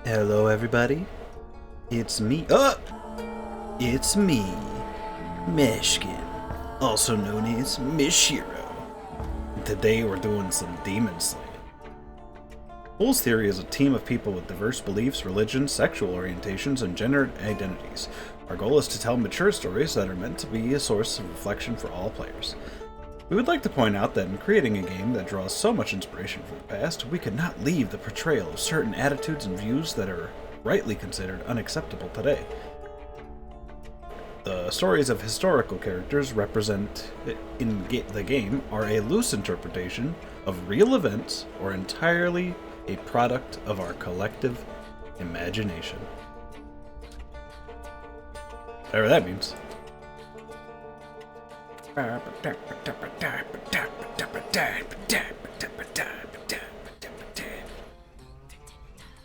Hello, everybody. It's me. It's me, Meshkin, also known as Mishiro. Today we're doing some demon slaying. Fool's Theory is a team of people with diverse beliefs, religions, sexual orientations, and gender identities. Our goal is to tell mature stories that are meant to be a source of reflection for all players. We would like to point out that in creating a game that draws so much inspiration from the past, we could not leave the portrayal of certain attitudes and views that are rightly considered unacceptable today. The stories of historical characters represent in the game are a loose interpretation of real events or entirely a product of our collective imagination. Whatever that means.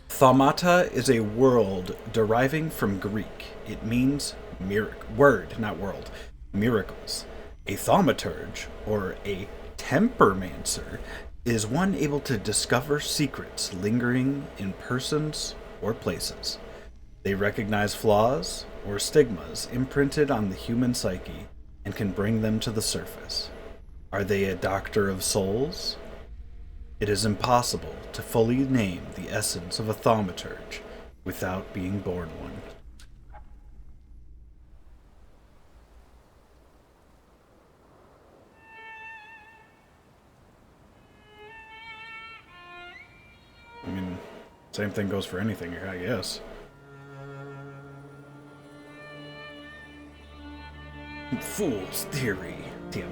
Thaumata is a word deriving from Greek. It means miracles. A thaumaturge, or a tempermancer, is one able to discover secrets lingering in persons or places. They recognize flaws or stigmas imprinted on the human psyche and can bring them to the surface. Are they a doctor of souls? It is impossible to fully name the essence of a thaumaturge without being born one. I mean, same thing goes for anything here, I guess. Fool's Theory. Damn.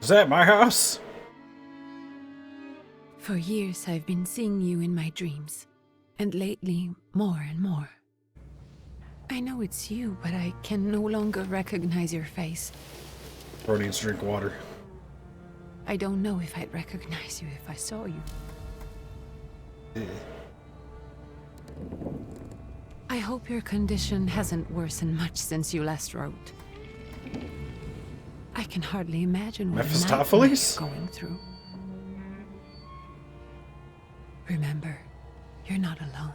Is that my house? For years I've been seeing you in my dreams, and lately more and more. I know it's you, but I can no longer recognize your face. Bro needs to drink water. I don't know if I'd recognize you if I saw you. I hope your condition hasn't worsened much since you last wrote. I can hardly imagine what Mephistopheles? you're going through. Remember, you're not alone.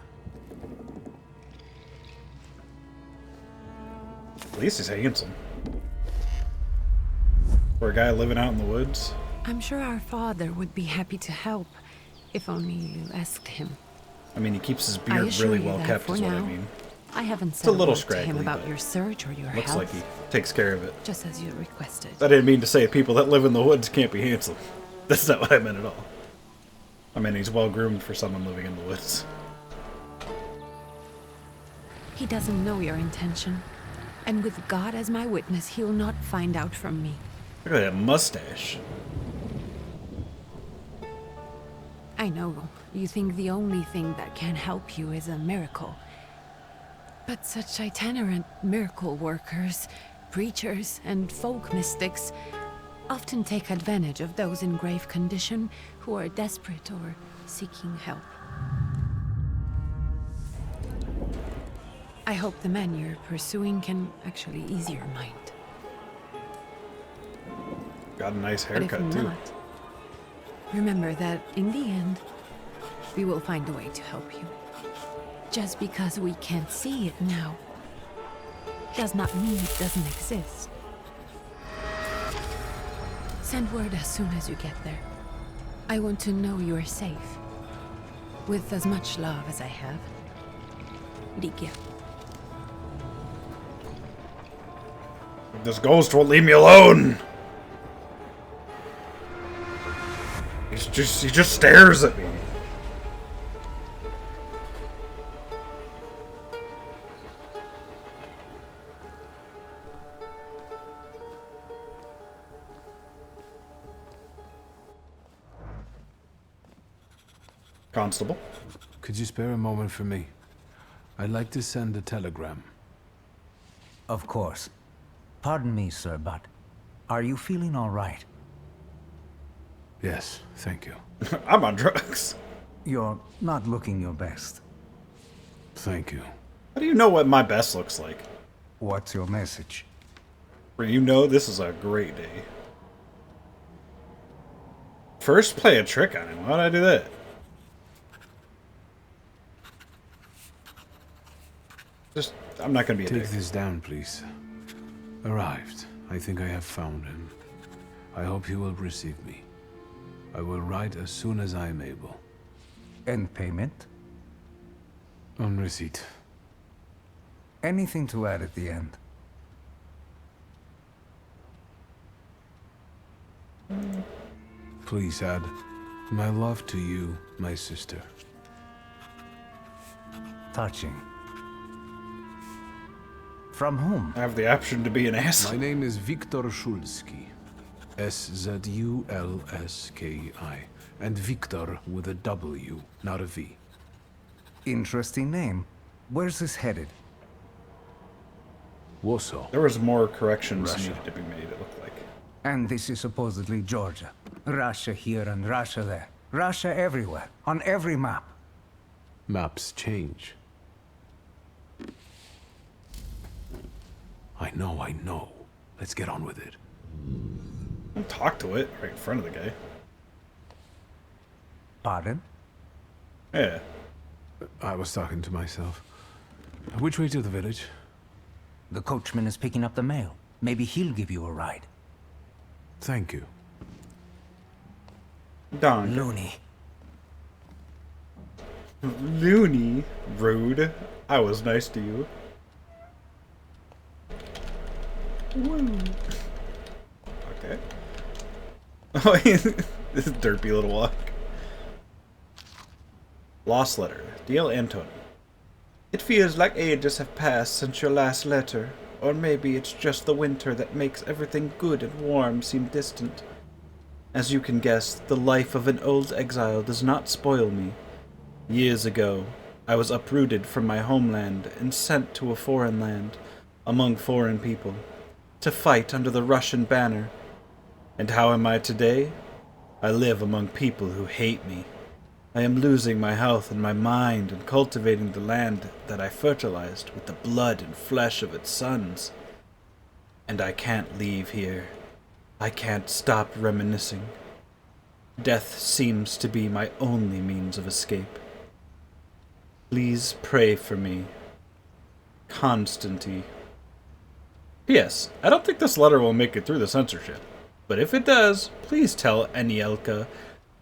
At least he's handsome. For a guy living out in the woods. I'm sure our father would be happy to help, if only you asked him. I mean, he keeps his beard really well kept, is what I mean. I haven't said a little word to him scraggly, about but your search or your looks health. like he takes care of it. Just as you requested. I didn't mean to say people that live in the woods can't be handsome. That's not what I meant at all. I mean, he's well groomed for someone living in the woods. He doesn't know your intention. And with God as my witness, he'll not find out from me. Look at that mustache. I know, you think the only thing that can help you is a miracle. But such itinerant miracle workers, preachers, and folk mystics often take advantage of those in grave condition who are desperate or seeking help. I hope the man you're pursuing can actually ease your mind. Got a nice But if haircut, too. not, remember that in the end, we will find a way to help you. Just because we can't see it now does not mean it doesn't exist. Send word as soon as you get there. I want to know you are safe. With as much love as I have. Ligia. This ghost won't leave me alone! He just stares at me. Constable? Could you spare a moment for me? I'd like to send a telegram. Of course. Pardon me, sir, but are you feeling all right? Yes, thank you. I'm on drugs. You're not looking your best. Thank you. How do you know what my best looks like? What's your message? For you know this is a great day. First play a trick on him. Why'd I do that? Just, I'm not gonna be a Take dick. this down, please. Arrived. I think I have found him. I hope you will receive me. I will write as soon as I am able. And payment? On receipt. Anything to add at the end? Please add my love to you, my sister. Touching. From whom? I have the option to be an ass. My name is Viktor Szulski. Szulski. And Viktor with a W, not a V. Interesting name. Where's this headed? Warsaw. There was more corrections Russia. needed to be made, it looked like. And this is supposedly Georgia. Russia here and Russia there. Russia everywhere. On every map. Maps change. I know. Let's get on with it. Don't talk to it right in front of the guy. Pardon? Yeah. I was talking to myself. Which way to the village? The coachman is picking up the mail. Maybe he'll give you a ride. Thank you. Don. Loony. Loony. Rude. I was nice to you. Woo. Okay. Oh, this derpy little walk. Lost letter. Dear Antony. It feels like ages have passed since your last letter, or maybe it's just the winter that makes everything good and warm seem distant. As you can guess, the life of an old exile does not spoil me. Years ago, I was uprooted from my homeland and sent to a foreign land, among foreign people, to fight under the Russian banner. And how am I today? I live among people who hate me. I am losing my health and my mind and cultivating the land that I fertilized with the blood and flesh of its sons. And I can't leave here. I can't stop reminiscing. Death seems to be my only means of escape. Please pray for me. Constantine. P.S. I don't think this letter will make it through the censorship. But if it does, please tell Anielka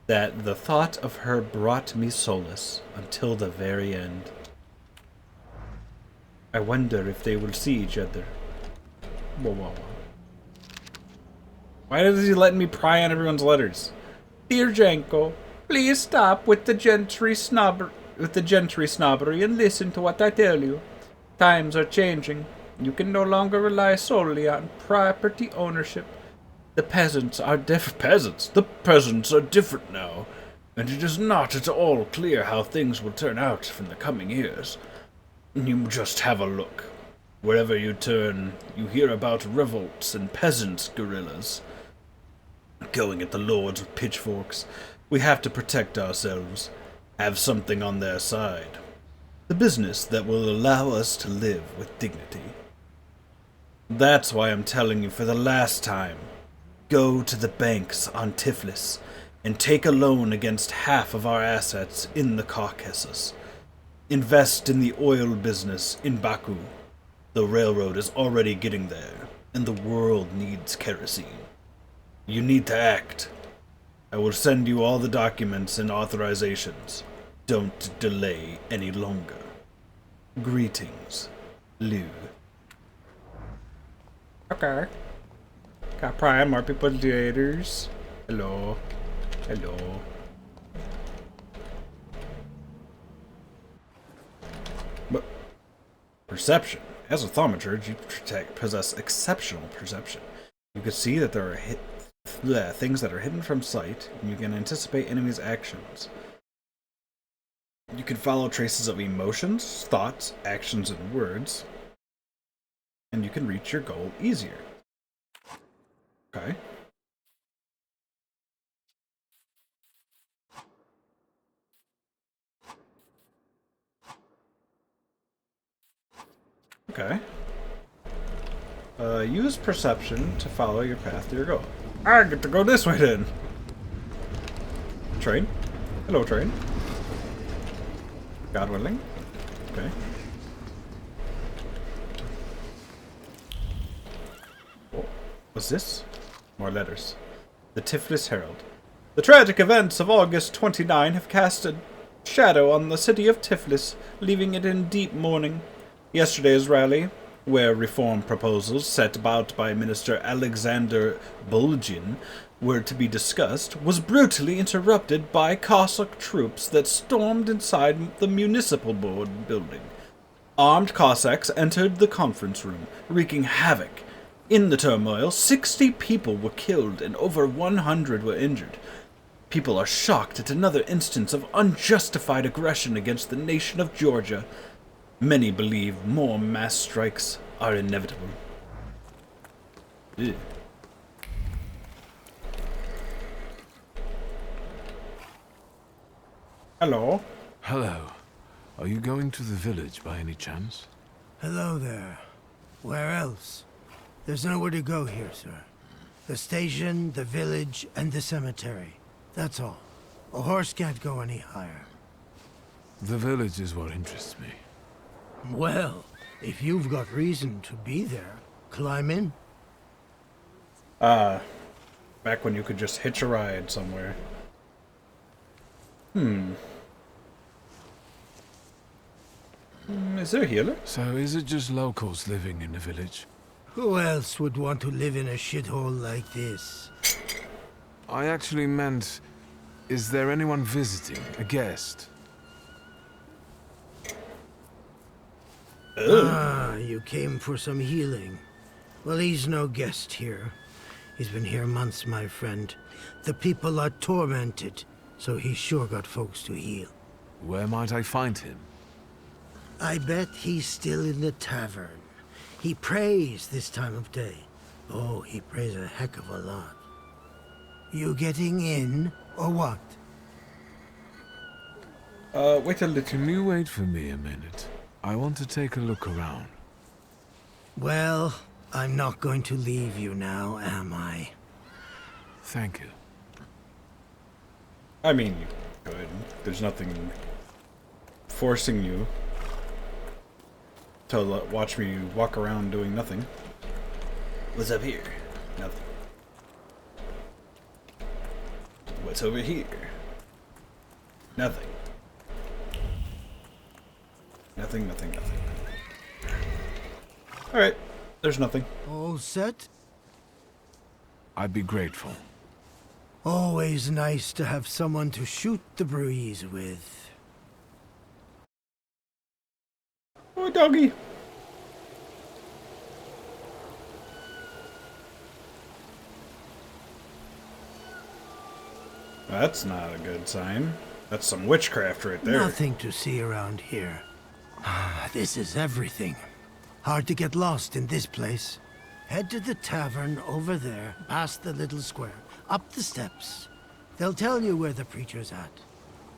that the thought of her brought me solace until the very end. I wonder if they will see each other. Whoa. Why is he letting me pry on everyone's letters? Dear Janko, please stop with the gentry snobbery and listen to what I tell you. Times are changing. You can no longer rely solely on property ownership. The peasants are different now, and it is not at all clear how things will turn out in the coming years. You just have a look. Wherever you turn, you hear about revolts and peasants' guerrillas. Going at the lords with pitchforks. We have to protect ourselves, have something on their side. The business that will allow us to live with dignity. That's why I'm telling you for the last time. Go to the banks on Tiflis and take a loan against half of our assets in the Caucasus. Invest in the oil business in Baku. The railroad is already getting there, and the world needs kerosene. You need to act. I will send you all the documents and authorizations. Don't delay any longer. Greetings, Lou. Okay. Got Prime, more people leaders. Hello. But perception. As a Thaumaturge, you possess exceptional perception. You can see that there are things that are hidden from sight, and you can anticipate enemies' actions. You can follow traces of emotions, thoughts, actions, and words, and you can reach your goal easier. Okay. Okay. Use perception to follow your path to your goal. I get to go this way then. train. Hello, train. God willing. Okay. What's this? More letters. The Tiflis Herald. The tragic events of August 29 have cast a shadow on the city of Tiflis, leaving it in deep mourning. Yesterday's rally, where reform proposals set about by Minister Alexander Bulgin were to be discussed, was brutally interrupted by Cossack troops that stormed inside the municipal board building. Armed Cossacks entered the conference room, wreaking havoc. In the turmoil, 60 people were killed and over 100 were injured. People are shocked at another instance of unjustified aggression against the nation of Georgia. Many believe more mass strikes are inevitable. Ew. Hello. Hello. Are you going to the village by any chance? Hello there. Where else? There's nowhere to go here, sir. The station, the village, and the cemetery. That's all. A horse can't go any higher. The village is what interests me. Well, if you've got reason to be there, climb in. Back when you could just hitch a ride somewhere. Is there a healer? So is it just locals living in the village? Who else would want to live in a shithole like this? I actually meant, is there anyone visiting? A guest? Ah, you came for some healing. Well, he's no guest here. He's been here months, my friend. The people are tormented, so he's sure got folks to heal. Where might I find him? I bet he's still in the tavern. He prays this time of day. Oh, he prays a heck of a lot. You getting in, or what? Wait a little. Can you wait for me a minute? I want to take a look around. Well, I'm not going to leave you now, am I? Thank you. I mean, you could. There's nothing forcing you to watch me walk around doing nothing. What's up here? Nothing. What's over here? Nothing. Nothing, nothing, nothing. Alright, there's nothing. All set? I'd be grateful. Always nice to have someone to shoot the breeze with. Oh, doggy. That's not a good sign. That's some witchcraft right there. Nothing to see around here. This is everything. Hard to get lost in this place. Head to the tavern over there, past the little square, up the steps. They'll tell you where the preacher's at.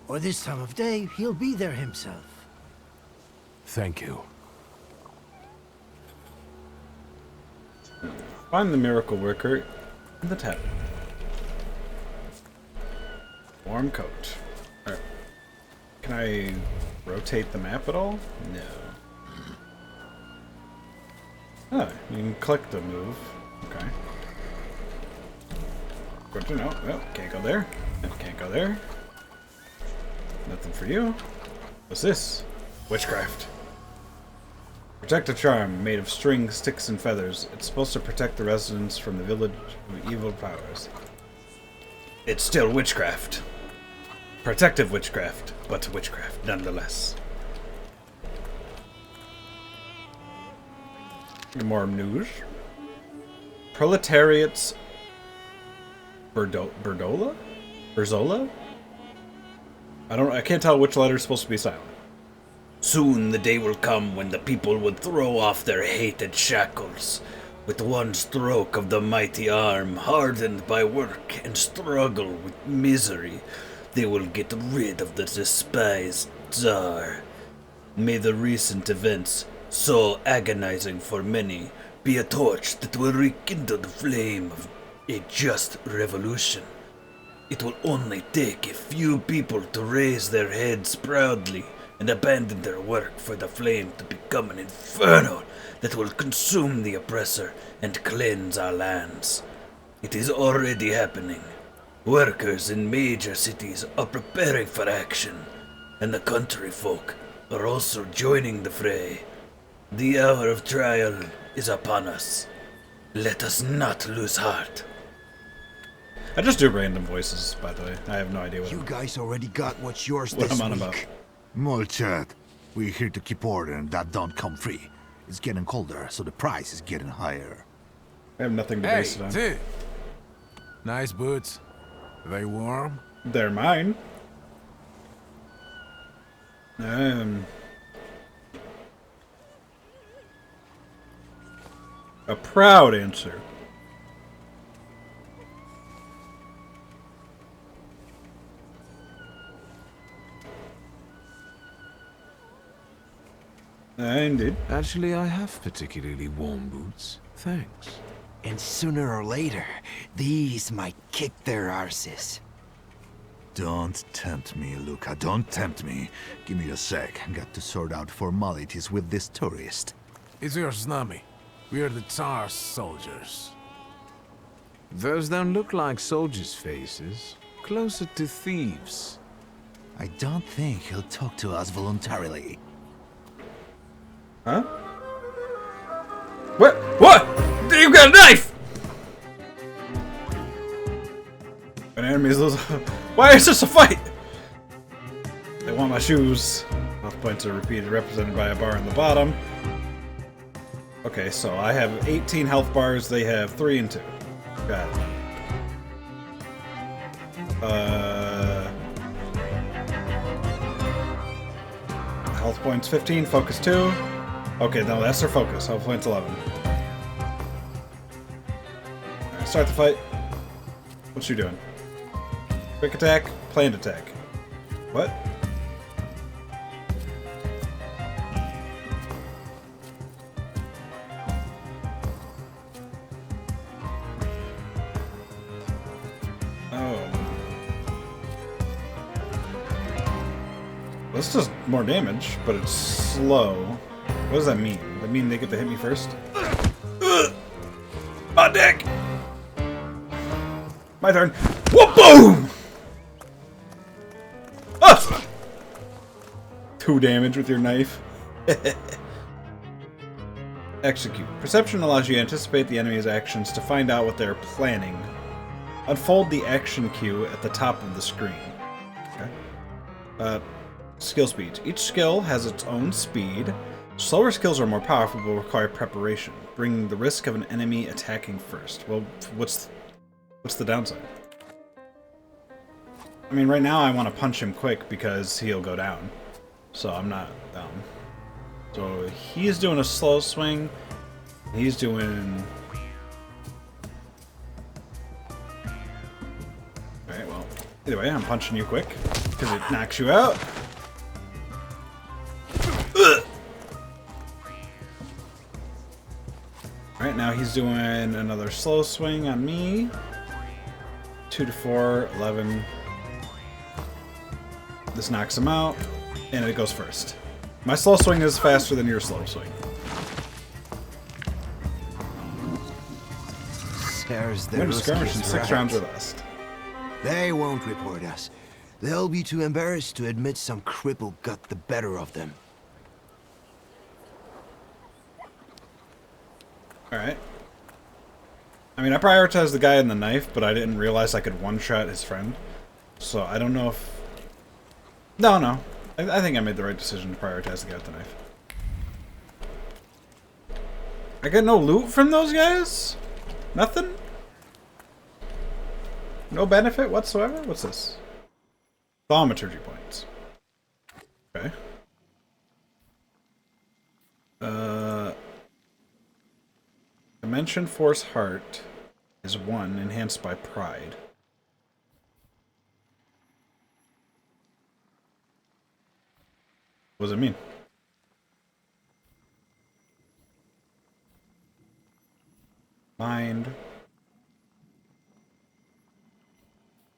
Or this time of day, he'll be there himself. Thank you. Find the miracle worker in the tavern. Warm coat. Alright. Can I rotate the map at all? No. Oh, you can click to move. Okay. Good to know. Well, can't go there. No, can't go there. Nothing for you. What's this? Witchcraft. Protect a charm made of string, sticks, and feathers. It's supposed to protect the residents from the village of evil powers. It's still witchcraft. Protective witchcraft, but witchcraft nonetheless. More news. Proletariat's Berzola? I can't tell which letter is supposed to be silent. Soon the day will come when the people will throw off their hated shackles. With one stroke of the mighty arm, hardened by work and struggle with misery, they will get rid of the despised Tsar. May the recent events, so agonizing for many, be a torch that will rekindle the flame of a just revolution. It will only take a few people to raise their heads proudly and abandon their work for the flame to become an inferno that will consume the oppressor and cleanse our lands. It is already happening. Workers in major cities are preparing for action, and the country folk are also joining the fray. The hour of trial is upon us. Let us not lose heart. I just do random voices, by the way. I have no idea what You guys already got what's yours what this I'm on week. about. Molchat, we're here to keep order and that don't come free. It's getting colder, so the price is getting higher. I have nothing to Hey, base it on. dude. Nice boots. They warm? They're mine. A proud answer. Indeed. Actually, I have particularly warm boots. Thanks. And sooner or later, these might kick their arses. Don't tempt me, Luca, don't tempt me. Give me a sec, got to sort out formalities with this tourist. It's your snummy. We're the Tsar's soldiers. Those don't look like soldiers' faces. Closer to thieves. I don't think he'll talk to us voluntarily. Huh? What? What? You got a knife! An enemy's losing. Why is this a fight? They want my shoes. Health points are repeated, represented by a bar on the bottom. Okay, so I have 18 health bars. They have 3 and 2. Got it. Health points 15, focus 2. Okay, no, that's their focus. Health points 11. Alright, start the fight. What you doing? Quick attack, planned attack. What? Oh. This does more damage, but it's slow. What does that mean? Does that mean they get to hit me first? My dick! My turn. Whoop, boom! Ah! 2 damage with your knife. Execute. Perception allows you to anticipate the enemy's actions to find out what they're planning. Unfold the action queue at the top of the screen. Okay. Skill speeds. Each skill has its own speed. Slower skills are more powerful but require preparation, bringing the risk of an enemy attacking first. Well, what's the downside? I mean, right now I want to punch him quick because he'll go down. So I'm not dumb. So he's doing a slow swing. He's doing... Alright, well, either way, I'm punching you quick because it knocks you out. Alright, now he's doing another slow swing on me. 2 to 4, 11. This knocks him out, and it goes first. My slow swing is faster than your slow swing. There's the Win a skirmish in Ruskies, 6 right? rounds or less. They won't report us. They'll be too embarrassed to admit some cripple got the better of them. Alright. I mean, I prioritized the guy in the knife, but I didn't realize I could one-shot his friend. So I don't know if... No. I think I made the right decision to prioritize the guy with the knife. I get no loot from those guys? Nothing? No benefit whatsoever? What's this? Thaumaturge points. Okay. Dimension Force Heart is 1, enhanced by Pride. What does it mean? Mind.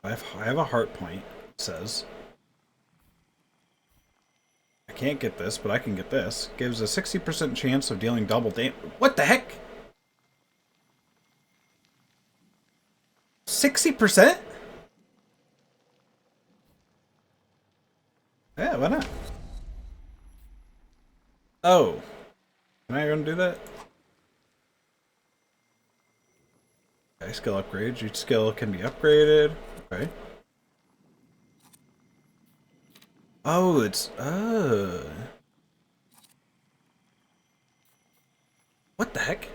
I have a heart point, it says. I can't get this, but I can get this. Gives a 60% chance of dealing double damage. What the heck? 60%? Yeah, why not? Oh. Am I gonna do that? Okay, skill upgrades. Each skill can be upgraded. Okay. Oh, it's what the heck?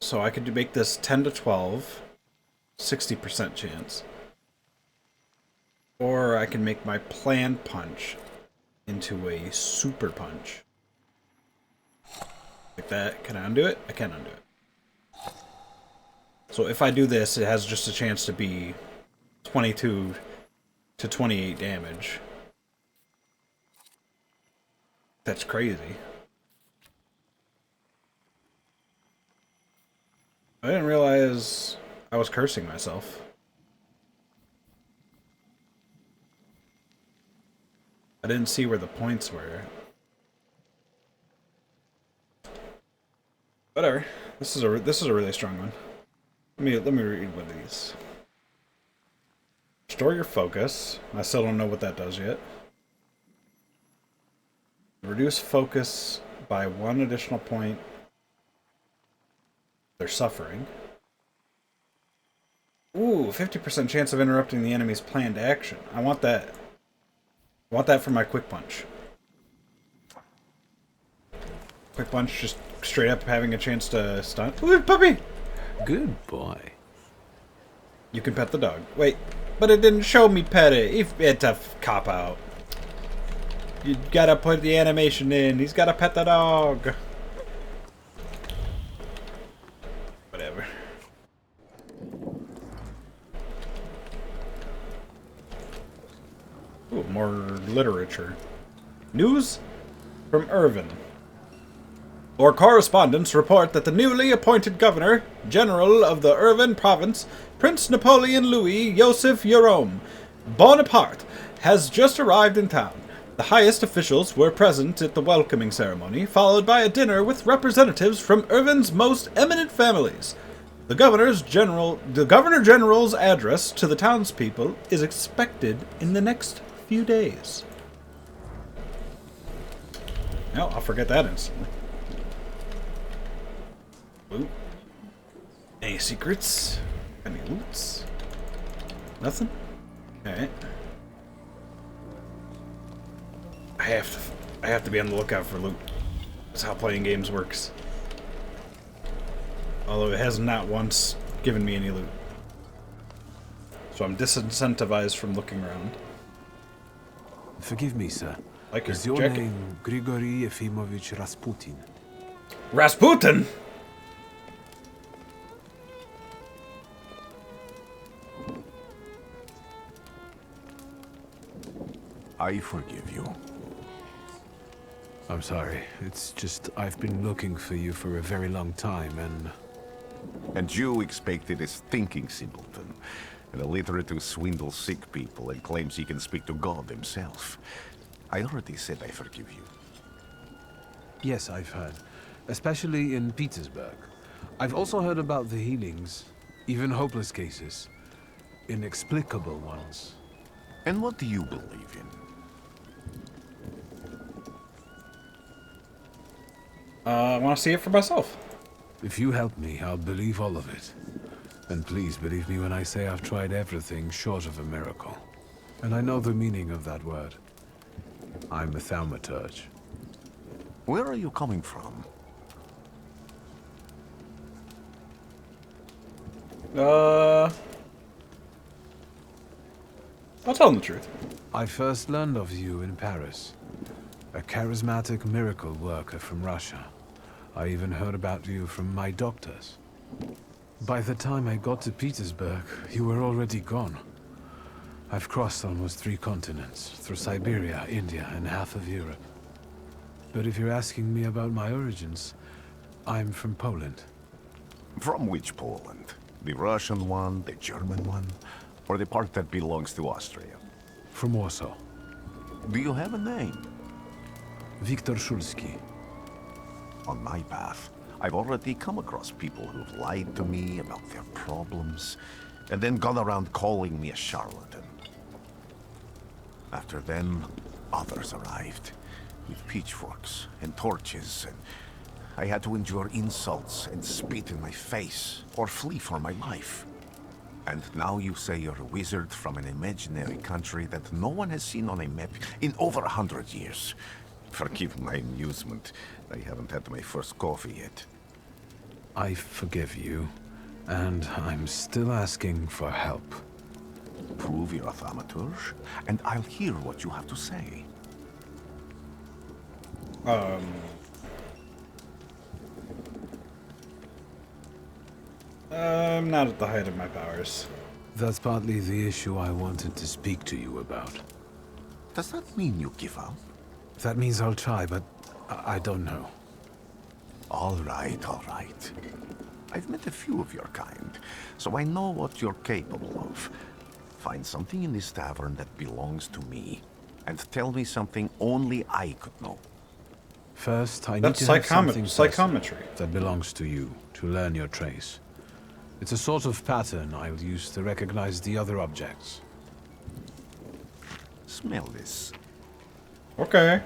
So I could make this 10 to 12, 60% chance. Or I can make my planned punch into a super punch. Like that. Can I undo it? I can undo it. So if I do this, it has just a chance to be 22 to 28 damage. That's crazy. I didn't realize I was cursing myself. I didn't see where the points were. Whatever. This is a really strong one. Let me read one of these. Restore your focus. I still don't know what that does yet. Reduce focus by 1 additional point. They're suffering. Ooh, 50% chance of interrupting the enemy's planned action. I want that. I want that for my quick punch. Quick punch, just straight up having a chance to stun. Ooh, puppy! Good boy. You can pet the dog. Wait, but it didn't show me pet it. It's a cop out. You gotta put the animation in. He's gotta pet the dog. Whatever. Ooh, more literature. News from Irvin. Our correspondents report that the newly appointed Governor General of the Irvin Province, Prince Napoleon Louis Joseph Jerome Bonaparte, has just arrived in town. The highest officials were present at the welcoming ceremony, followed by a dinner with representatives from Irvin's most eminent families. The Governor General's address to the townspeople is expected in the next few days. No, I'll forget that instantly. Loot. Any secrets? Any loots? Nothing? Alright. I have to be on the lookout for loot. That's how playing games works. Although it has not once given me any loot. So I'm disincentivized from looking around. Forgive me, sir. Like Is your your jacket. name Grigory Efimovich Rasputin? Rasputin! I forgive you. I'm sorry. It's just I've been looking for you for a very long time, and... And you expected a thinking simpleton, an illiterate who swindles sick people and claims he can speak to God himself. I already said I forgive you. Yes, I've heard. Especially in Petersburg. I've also heard about the healings, even hopeless cases. Inexplicable ones. And what do you believe in? I want to see it for myself. If you help me, I'll believe all of it. And please believe me when I say I've tried everything short of a miracle. And I know the meaning of that word. I'm a Thaumaturge. Where are you coming from? I'll tell him the truth. I first learned of you in Paris. A charismatic miracle worker from Russia. I even heard about you from my doctors. By the time I got to Petersburg, you were already gone. I've crossed almost 3 continents, through Siberia, India, and half of Europe. But if you're asking me about my origins, I'm from Poland. From which Poland? The Russian one, the German one, or the part that belongs to Austria? From Warsaw. Do you have a name? Viktor Szulski. On my path, I've already come across people who've lied to me about their problems, and then gone around calling me a charlatan. After them, others arrived, with pitchforks and torches, and I had to endure insults and spit in my face, or flee for my life. And now you say you're a wizard from an imaginary country that no one has seen on a map in over 100 years. Forgive my amusement. I haven't had my first coffee yet. I forgive you, and I'm still asking for help. Prove you're a Thaumaturge, and I'll hear what you have to say. I'm not at the height of my powers. That's partly the issue I wanted to speak to you about. Does that mean you give up? That means I'll try, but I don't know. All right, all right. I've met a few of your kind, so I know what you're capable of. Find something in this tavern that belongs to me, and tell me something only I could know. First, I need That's to have something psychometry. that belongs to you, to learn your trace. It's a sort of pattern I'll use to recognize the other objects. Smell this. Okay.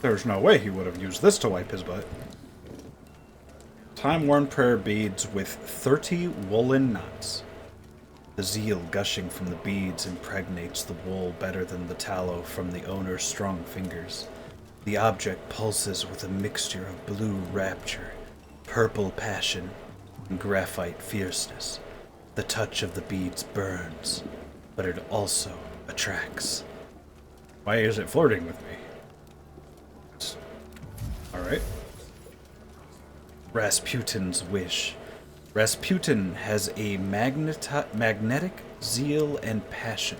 There's no way he would have used this to wipe his butt. Time-worn prayer beads with 30 woolen knots. The zeal gushing from the beads impregnates the wool better than the tallow from the owner's strong fingers. The object pulses with a mixture of blue rapture, purple passion, and graphite fierceness. The touch of the beads burns, but it also attracts. Why is it flirting with me? Alright. Rasputin's wish. Rasputin has a magnetic zeal and passion.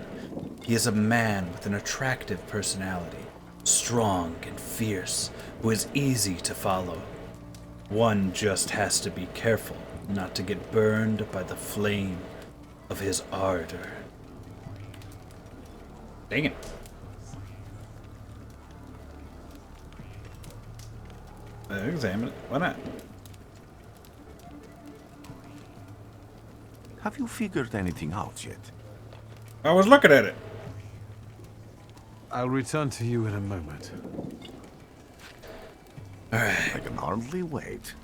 He is a man with an attractive personality, strong and fierce, who is easy to follow. One just has to be careful not to get burned by the flame of his ardor. Dang it. Examine it. Why not? Have you figured anything out yet? I was looking at it. I'll return to you in a moment. I can hardly wait.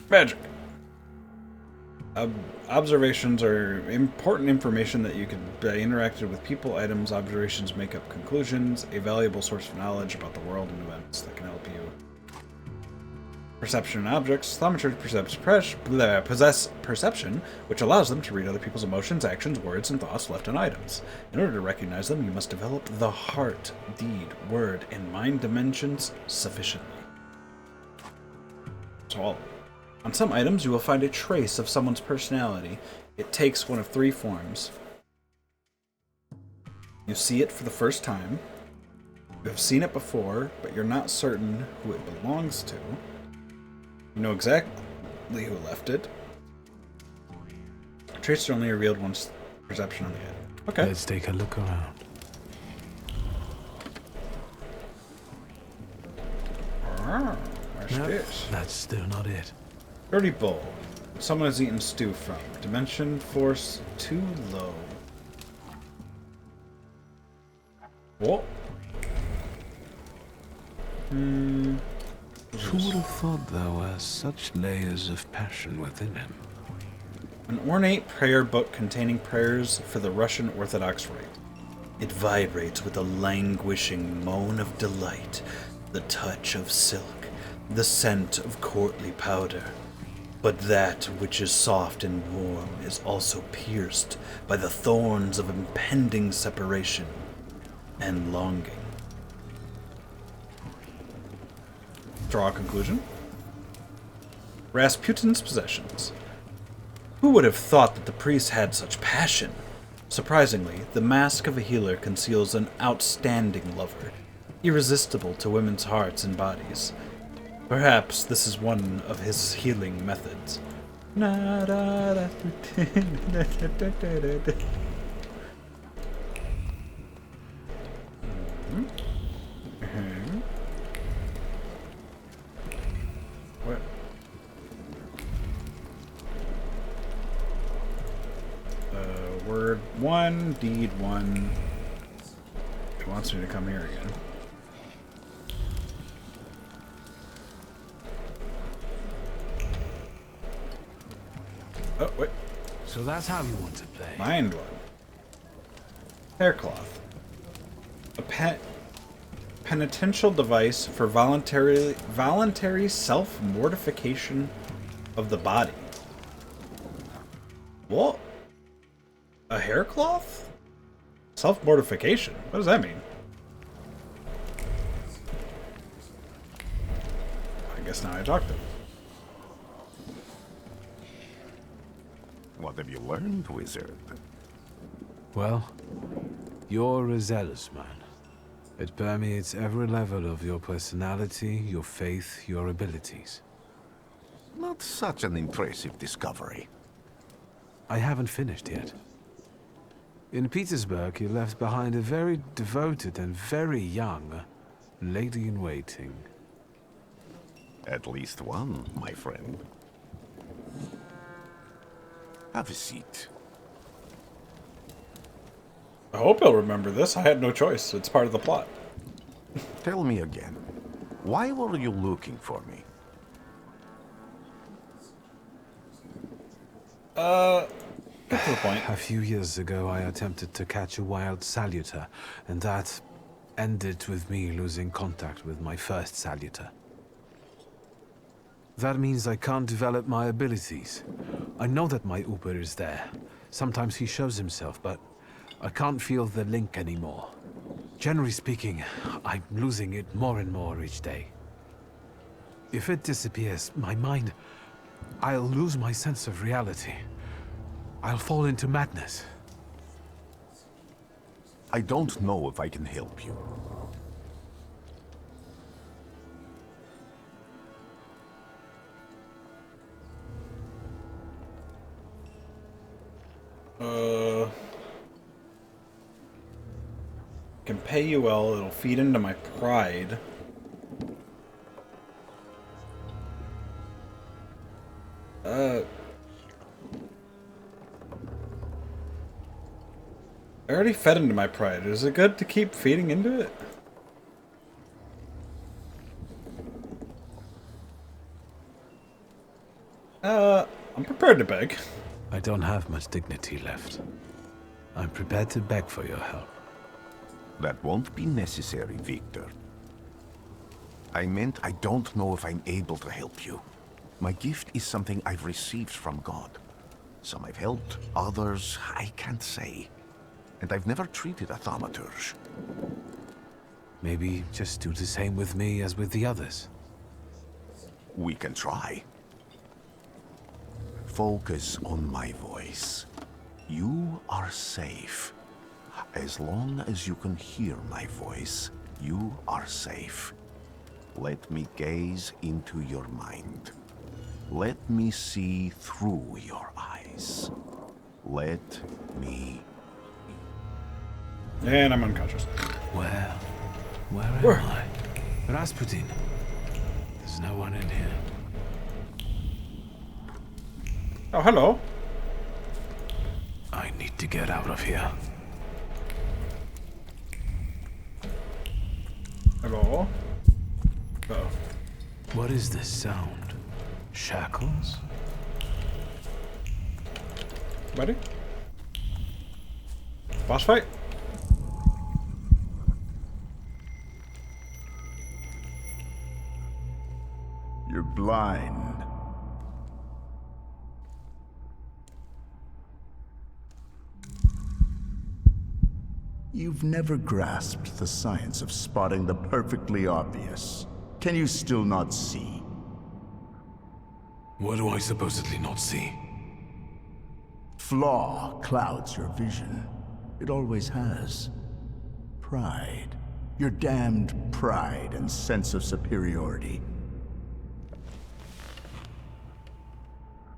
Magic. Observations are important information that you can interacted with people, items. Observations make up conclusions, a valuable source of knowledge about the world and events that can help you. Perception and objects. Thaumaturge possess perception, which allows them to read other people's emotions, actions, words, and thoughts left in items. In order to recognize them, you must develop the heart, deed, word, and mind dimensions sufficiently. So on some items, you will find a trace of someone's personality. It takes one of three forms. You see it for the first time. You have seen it before, but you're not certain who it belongs to. You know exactly who left it. Traces are only revealed once perception on the head. Okay. Let's take a look around. Where's No, this? that's still not it. Dirty bowl. Someone has eaten stew from. Dimension force too low. Whoa. Who would have thought there were such layers of passion within him? An ornate prayer book containing prayers for the Russian Orthodox Rite. It vibrates with a languishing moan of delight, the touch of silk, the scent of courtly powder. But that which is soft and warm is also pierced by the thorns of impending separation and longing. Draw a conclusion. Rasputin's possessions. Who would have thought that the priest had such passion? Surprisingly, the mask of a healer conceals an outstanding lover. irresistible to women's hearts and bodies. Perhaps this is one of his healing methods. What? Word 1, deed 1. It wants me to come here again. Oh, wait. So that's how you want to play. Mind one. Haircloth. A penitential device for voluntary self-mortification of the body. What? A haircloth? Self-mortification? What does that mean? I guess now I talk to him. What have you learned, wizard? Well, you're a zealous man. It permeates every level of your personality, your faith, your abilities. Not such an impressive discovery. I haven't finished yet. In Petersburg, you left behind a very devoted and very young lady-in-waiting. At least one, my friend. Have a seat. I hope he'll remember this. I had no choice. It's part of the plot. Tell me again, why were you looking for me? Get to the point. A few years ago, I attempted to catch a wild saluter, and that ended with me losing contact with my first saluter. That means I can't develop my abilities. I know that my Uber is there. Sometimes he shows himself, but I can't feel the link anymore. Generally speaking, I'm losing it more and more each day. If it disappears, my mind... I'll lose my sense of reality. I'll fall into madness. I don't know if I can help you. Can pay you well, it'll feed into my pride. I already fed into my pride. Is it good to keep feeding into it? I'm prepared to beg. I don't have much dignity left. I'm prepared to beg for your help. That won't be necessary, Victor. I meant I don't know if I'm able to help you. My gift is something I've received from God. Some I've helped, others I can't say. And I've never treated a Thaumaturge. Maybe just do the same with me as with the others. We can try. Focus on my voice. You are safe. As long as you can hear my voice, you are safe. Let me gaze into your mind. Let me see through your eyes. Let me... And I'm unconscious. Where am I? Rasputin. There's no one in here. Oh, hello. I need to get out of here. Hello. Uh-oh. What is this sound? Shackles? Ready? Boss fight? You're blind. You've never grasped the science of spotting the perfectly obvious. Can you still not see? What do I supposedly not see? Flaw clouds your vision. It always has. Pride. Your damned pride and sense of superiority.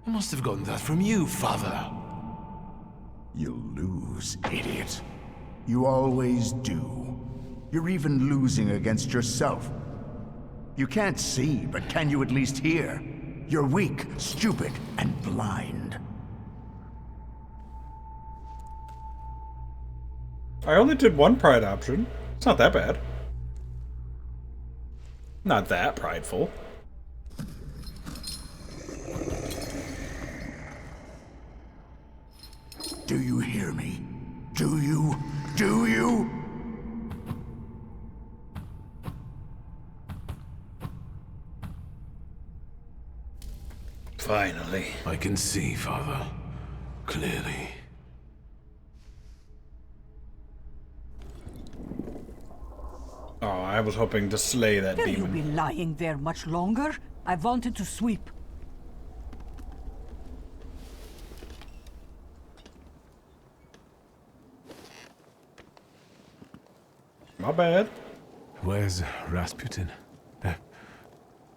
I must have gotten that from you, Father. You'll lose, idiot. You always do. You're even losing against yourself. You can't see, but can you at least hear? You're weak, stupid, and blind. I only did one pride option. It's not that bad. Not that prideful. Do you hear me? Do you? Do you? Finally. I can see, Father. Clearly. Oh, I was hoping to slay that Will you demon. be lying there much longer? I wanted to sweep. My bad. Where's Rasputin?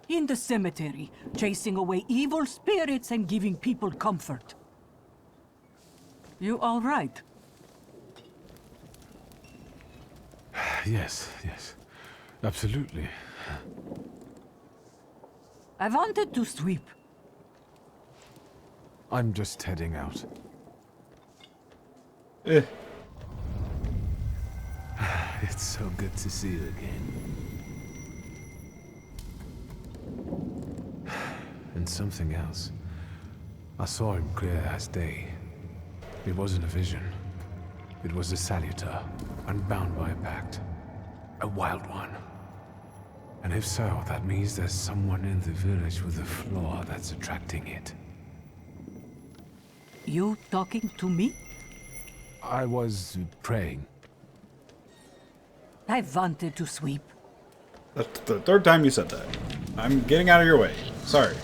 In the cemetery, chasing away evil spirits and giving people comfort. You all right? Yes, yes. Absolutely. I wanted to sweep. I'm just heading out. Eh. It's so good to see you again. And something else. I saw him clear as day. It wasn't a vision. It was a saluter, unbound by a pact. A wild one. And if so, that means there's someone in the village with a flaw that's attracting it. You talking to me? I was praying. I wanted to sweep. That's the third time you said that. I'm getting out of your way. Sorry.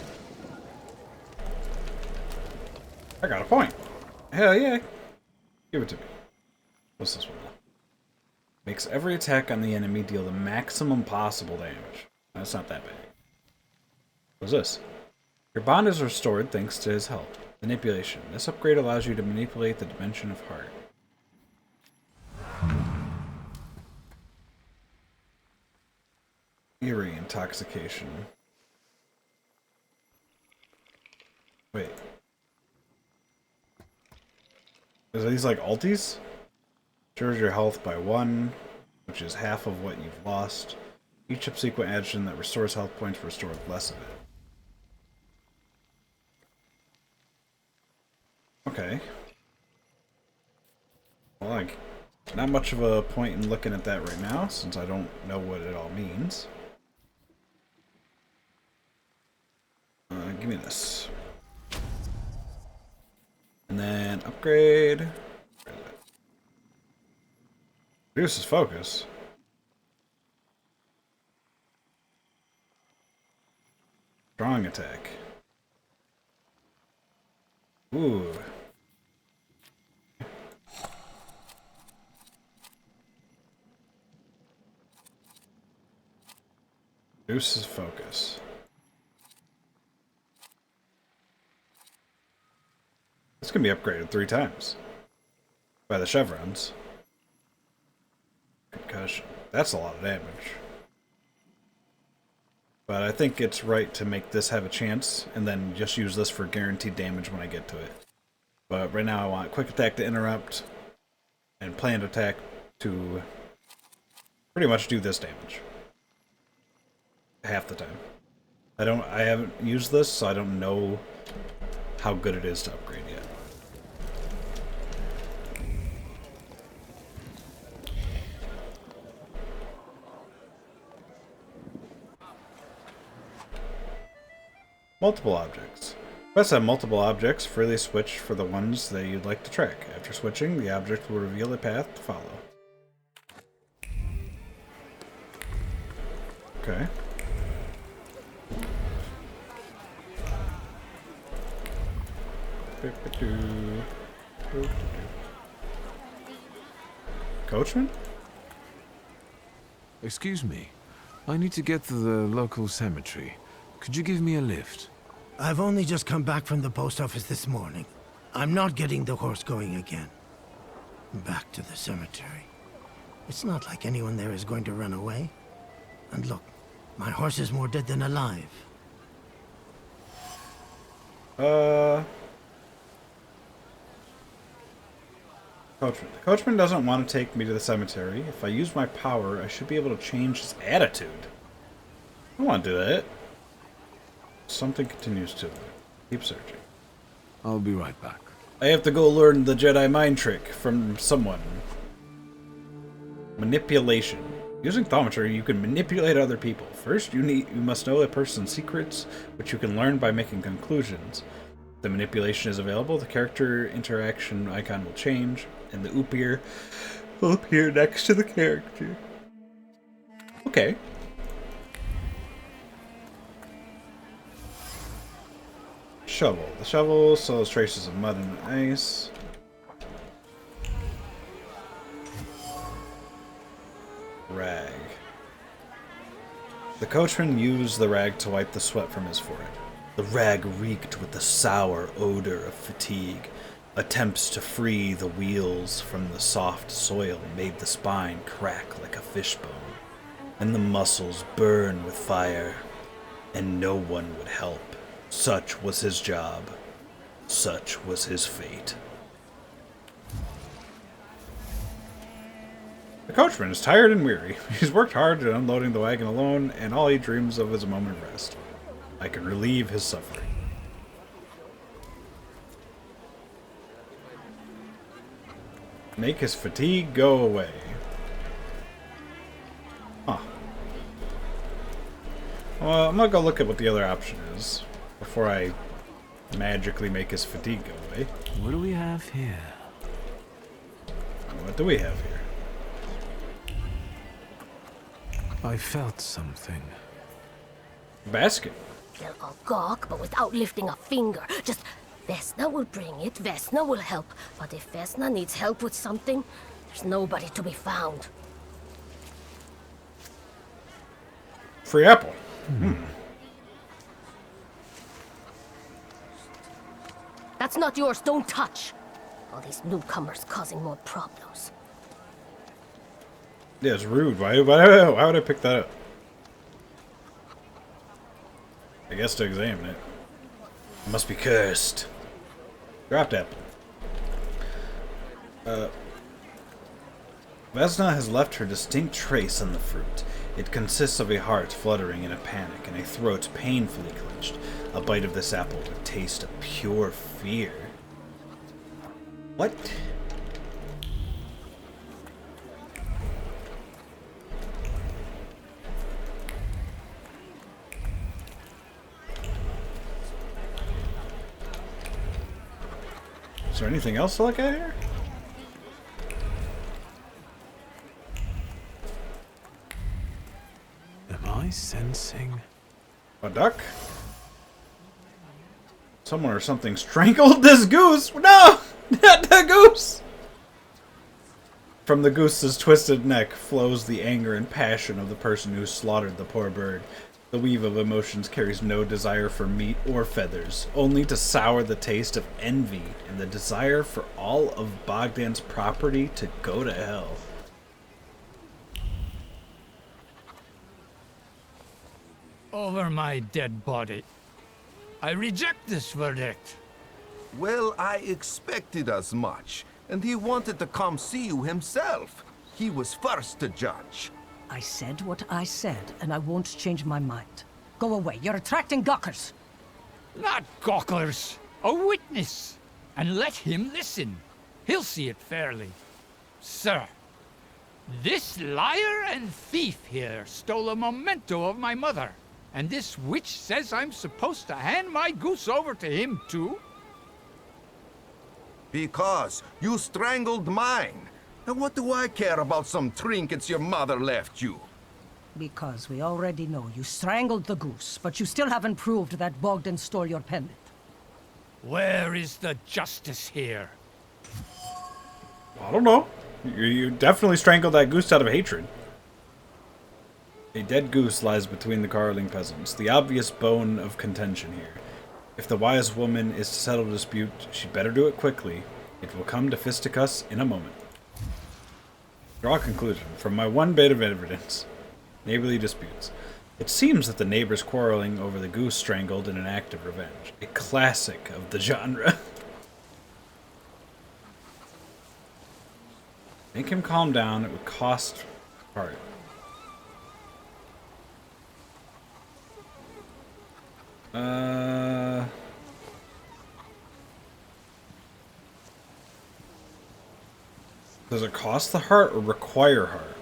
I got a point. Hell yeah. Give it to me. What's this one? Makes every attack on the enemy deal the maximum possible damage. That's not that bad. What's this? Your bond is restored thanks to his help. Manipulation. This upgrade allows you to manipulate the dimension of heart. Eerie intoxication. Wait. Are these like ultis? Restores your health by 1, which is half of what you've lost. Each subsequent action that restores health points restores less of it. Okay. Well, like, not much of a point in looking at that right now, since I don't know what it all means. Give me this. And then upgrade. Reduces focus. Strong attack. Ooh. Reduces focus. This can be upgraded 3 times by the chevrons. Concussion. That's a lot of damage. But I think it's right to make this have a chance and then just use this for guaranteed damage when I get to it. But right now I want quick attack to interrupt and planned attack to pretty much do this damage. Half the time. I haven't used this, so I don't know how good it is to upgrade yet. Multiple objects. Quests have multiple objects. Freely switch for the ones that you'd like to track. After switching, the object will reveal a path to follow. Okay. Coachman? Excuse me. I need to get to the local cemetery. Could you give me a lift? I've only just come back from the post office this morning. I'm not getting the horse going again. Back to the cemetery. It's not like anyone there is going to run away. And look, my horse is more dead than alive. Coachman. The coachman doesn't want to take me to the cemetery. If I use my power, I should be able to change his attitude. I don't want to do that. Something continues to keep searching. I'll be right back. I have to go learn the Jedi mind trick from someone. Manipulation. Using Thaumaturge, you can manipulate other people. First, you must know a person's secrets, which you can learn by making conclusions. If the manipulation is available, the character interaction icon will change, and the Upier will appear next to the character. Okay. Shovel. The shovel sows traces of mud and ice. Rag. The coachman used the rag to wipe the sweat from his forehead. The rag reeked with the sour odor of fatigue. Attempts to free the wheels from the soft soil made the spine crack like a fishbone, and the muscles burn with fire, and no one would help. Such was his job. Such was his fate. The coachman is tired and weary. He's worked hard at unloading the wagon alone, and all he dreams of is a moment of rest. I can relieve his suffering. Make his fatigue go away. Huh. Well, I'm gonna go look at what the other option is before I magically make his fatigue go away. What do we have here? What do we have here? I felt something. Basket. They'll all gawk, but without lifting a finger. Just, Vesna will bring it, Vesna will help. But if Vesna needs help with something, there's nobody to be found. Free apple. That's not yours, don't touch. All these newcomers causing more problems. Yeah, it's rude. Why would I pick that up? I guess to examine it. It must be cursed. Dropped apple. Vesna has left her distinct trace on the fruit. It consists of a heart fluttering in a panic and a throat painfully clenched. A bite of this apple would taste of pure fear. What? Is there anything else to look at here? Am I sensing? A duck? Someone or something strangled this goose! No! Not the goose! From the goose's twisted neck flows the anger and passion of the person who slaughtered the poor bird. The weave of emotions carries no desire for meat or feathers, only to sour the taste of envy and the desire for all of Bogdan's property to go to hell. Over my dead body. I reject this verdict. Well, I expected as much, and he wanted to come see you himself. He was first to judge. I said what I said, and I won't change my mind. Go away. You're attracting gawkers. Not gawkers. A witness. And let him listen. He'll see it fairly. Sir, this liar and thief here stole a memento of my mother. And this witch says I'm supposed to hand my goose over to him too? Because you strangled mine. And what do I care about some trinkets your mother left you? Because we already know you strangled the goose, but you still haven't proved that Bogdan stole your pendant. Where is the justice here? I don't know. You definitely strangled that goose out of hatred. A dead goose lies between the quarreling peasants, the obvious bone of contention here. If the wise woman is to settle the dispute, she'd better do it quickly. It will come to fisticuffs in a moment. Draw a conclusion from my one bit of evidence. Neighborly disputes. It seems that the neighbors quarreling over the goose strangled in an act of revenge. A classic of the genre. Make him calm down. It would cost heart. Does it cost the heart or require heart?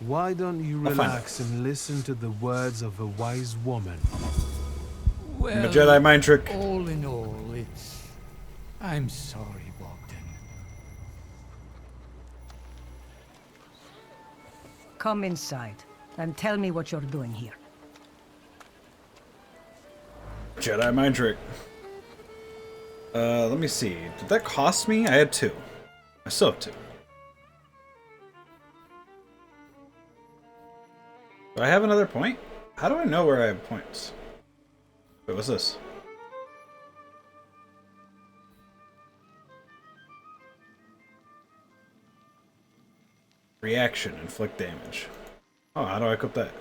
Why don't you relax and listen to the words of a wise woman? Well, a Jedi mind trick. All in all, it's... I'm sorry, Bogdan. Come inside and tell me what you're doing here. Jedi mind trick. Let me see. Did that cost me? I had 2. I still have 2. Do I have another point? How do I know where I have points? Wait, what's this? Reaction, inflict damage. Oh, how do I equip that?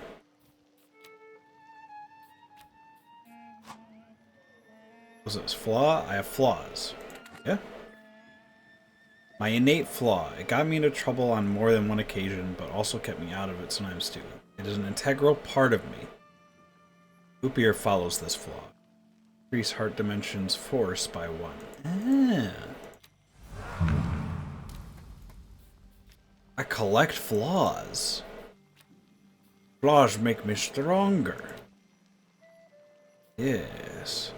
What's this? Flaw? I have flaws. Yeah? My innate flaw. It got me into trouble on more than one occasion, but also kept me out of it sometimes too. It is an integral part of me. Upier follows this flaw. Increase heart dimensions force by 1. I collect flaws. Flaws make me stronger. Yes.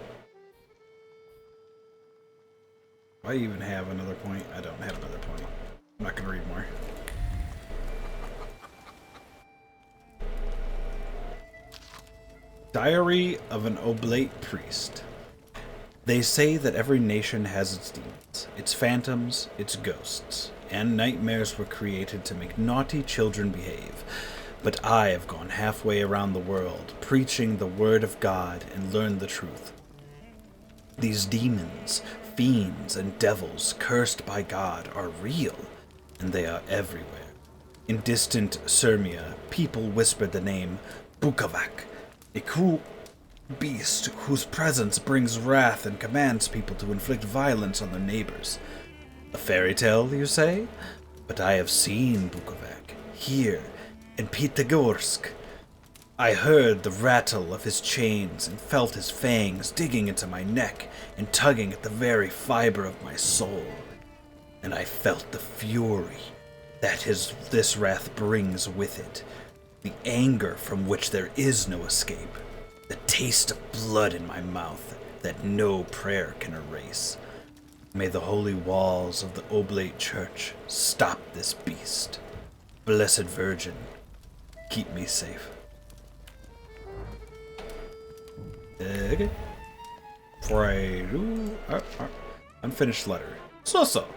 Do I even have another point? I don't have another point. I'm not going to read more. Diary of an Oblate Priest. They say that every nation has its demons, its phantoms, its ghosts, and nightmares were created to make naughty children behave. But I have gone halfway around the world, preaching the word of God and learned the truth. These demons, fiends, and devils cursed by God are real, and they are everywhere. In distant Sirmia, people whispered the name Bukovac, a cruel beast whose presence brings wrath and commands people to inflict violence on their neighbors. A fairy tale, you say? But I have seen Bukovac, here, in Pitagorsk. I heard the rattle of his chains and felt his fangs digging into my neck and tugging at the very fiber of my soul. And I felt the fury that this wrath brings with it, the anger from which there is no escape, the taste of blood in my mouth that no prayer can erase. May the holy walls of the Oblate Church stop this beast. Blessed Virgin, keep me safe. Okay. Before I do... unfinished letter. So,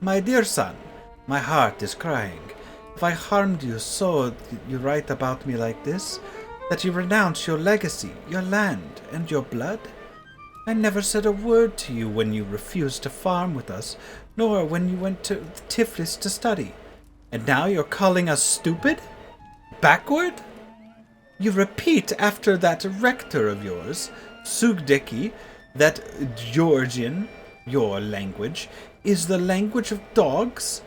my dear son, my heart is crying. If I harmed you so you write about me like this, that you renounce your legacy, your land, and your blood? I never said a word to you when you refused to farm with us, nor when you went to Tiflis to study. And now you're calling us stupid? Backward? You repeat after that rector of yours, Sugdeki, that Georgian, your language, is the language of dogs?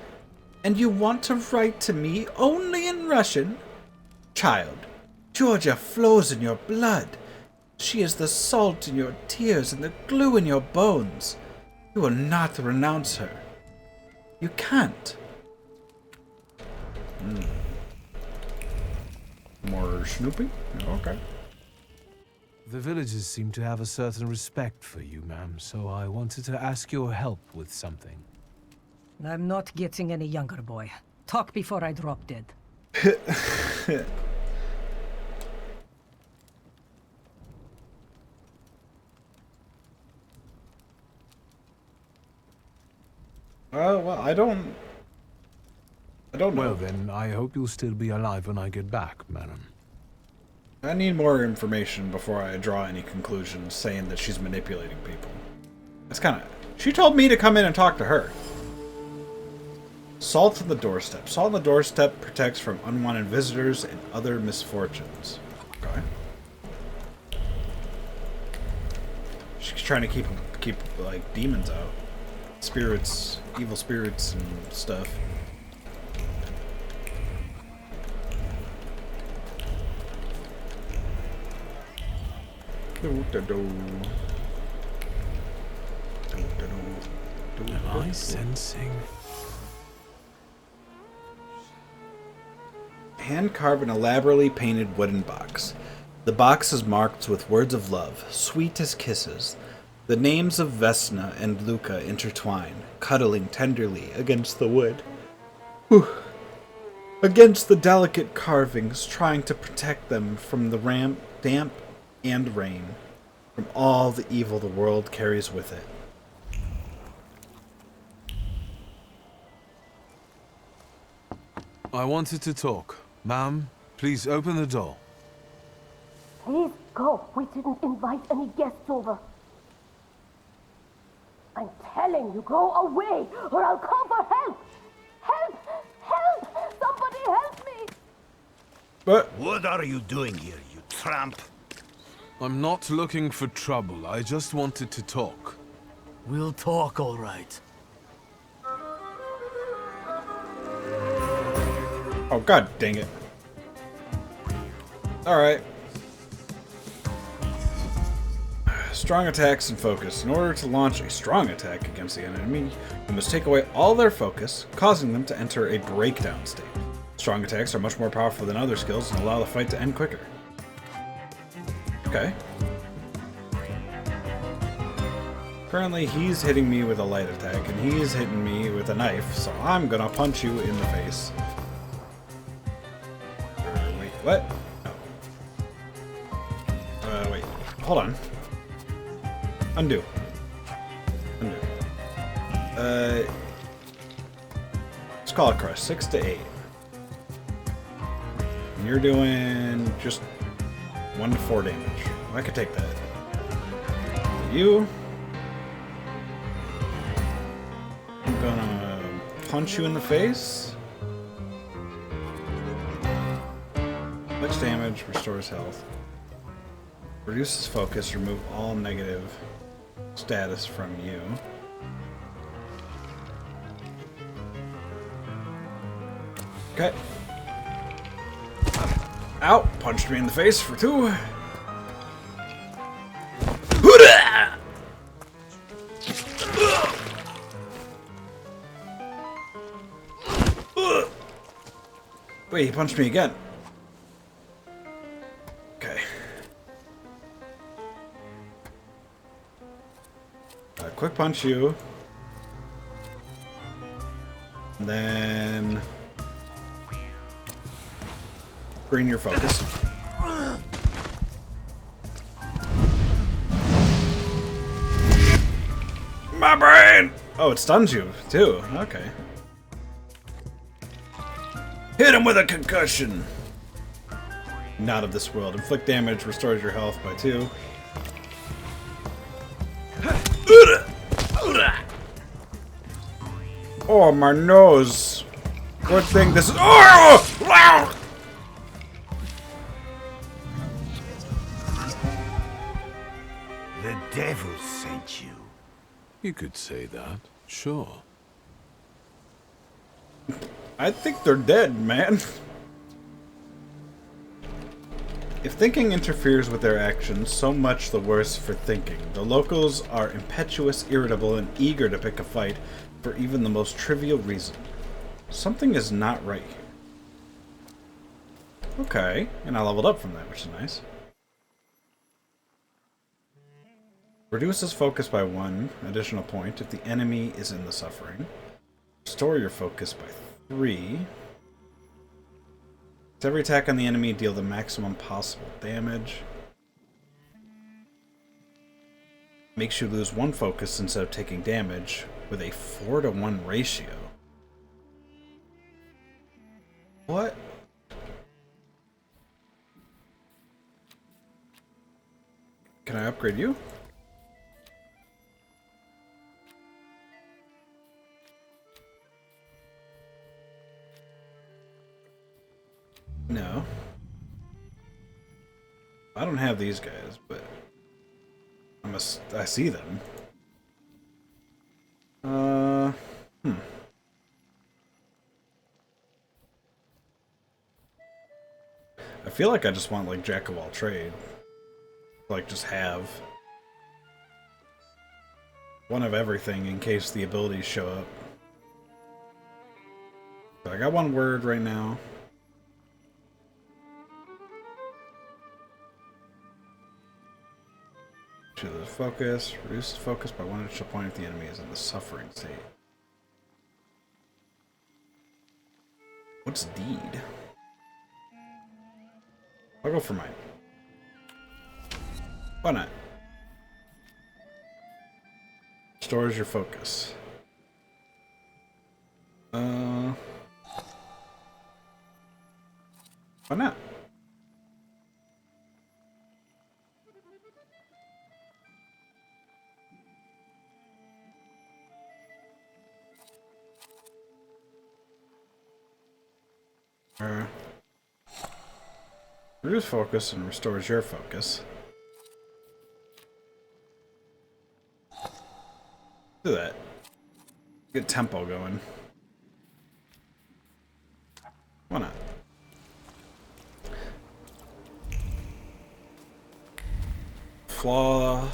And you want to write to me only in Russian? Child, Georgia flows in your blood. She is the salt in your tears and the glue in your bones. You will not renounce her. You can't. More snooping? Okay. The villagers seem to have a certain respect for you, ma'am, so I wanted to ask your help with something. I'm not getting any younger, boy. Talk before I drop dead. Well, I don't don't know. Well then, I hope you'll still be alive when I get back, madam. I need more information before I draw any conclusions saying that she's manipulating people. That's kind of... She told me to come in and talk to her. Salt on the doorstep. Salt on the doorstep protects from unwanted visitors and other misfortunes. Okay. She's trying to keep like demons out. Spirits, evil spirits and stuff. Am I sensing? Hand carve an elaborately painted wooden box. The box is marked with words of love, sweet as kisses. The names of Vesna and Luca intertwine, cuddling tenderly against the wood. Whew. Against the delicate carvings, trying to protect them from the damp and rain, from all the evil the world carries with it. I wanted to talk. Ma'am, please open the door. Please go. We didn't invite any guests over. I'm telling you, go away, or I'll call for help! Help! Help! Somebody help me! But what are you doing here, you tramp? I'm not looking for trouble. I just wanted to talk. We'll talk, all right. oh, god dang it. Alright. Strong attacks and focus. In order to launch a strong attack against the enemy, you must take away all their focus, causing them to enter a breakdown state. Strong attacks are much more powerful than other skills and allow the fight to end quicker. Okay. Currently, he's hitting me with a light attack, and he's hitting me with a knife, so I'm gonna punch you in the face. Wait, what? No. Wait. Hold on. Undo. Undo. Let's call it crush. 6 to 8. And you're doing just 1 to 4 damage. I could take that. You. I'm gonna punch you in the face. Much damage, restores health. Reduces focus, remove all negative status from you. Okay. Ow! Punched me in the face for 2. Wait, he punched me again. Okay. Quick punch you. And then bring your focus. My brain! Oh, it stuns you too. Okay. Hit him with a concussion. Not of this world. Inflict damage, restores your health by 2. Oh, my nose. Good thing this is... Oh! The devil sent you. You could say that, sure. I think they're dead, man. If thinking interferes with their actions, so much the worse for thinking. The locals are impetuous, irritable, and eager to pick a fight for even the most trivial reason. Something is not right here. Okay, and I leveled up from that, which is nice. Reduces focus by 1 additional point if the enemy is in the suffering. Restore your focus by 3. With every attack on the enemy, deal the maximum possible damage. Makes you lose 1 focus instead of taking damage with a 4 to 1 ratio. What? Can I upgrade you? No. I don't have these guys, but I see them. I feel like I just want like jack of all trade. Like just have one of everything in case the abilities show up. So I got one word right now. To the focus, reduce focus by 1 additional point if the enemy is in the suffering state. What's deed? I'll go for mine. Why not? Stores your focus. Why not? Reduce focus and restores your focus. Do that. Get tempo going. Why not? Flaw.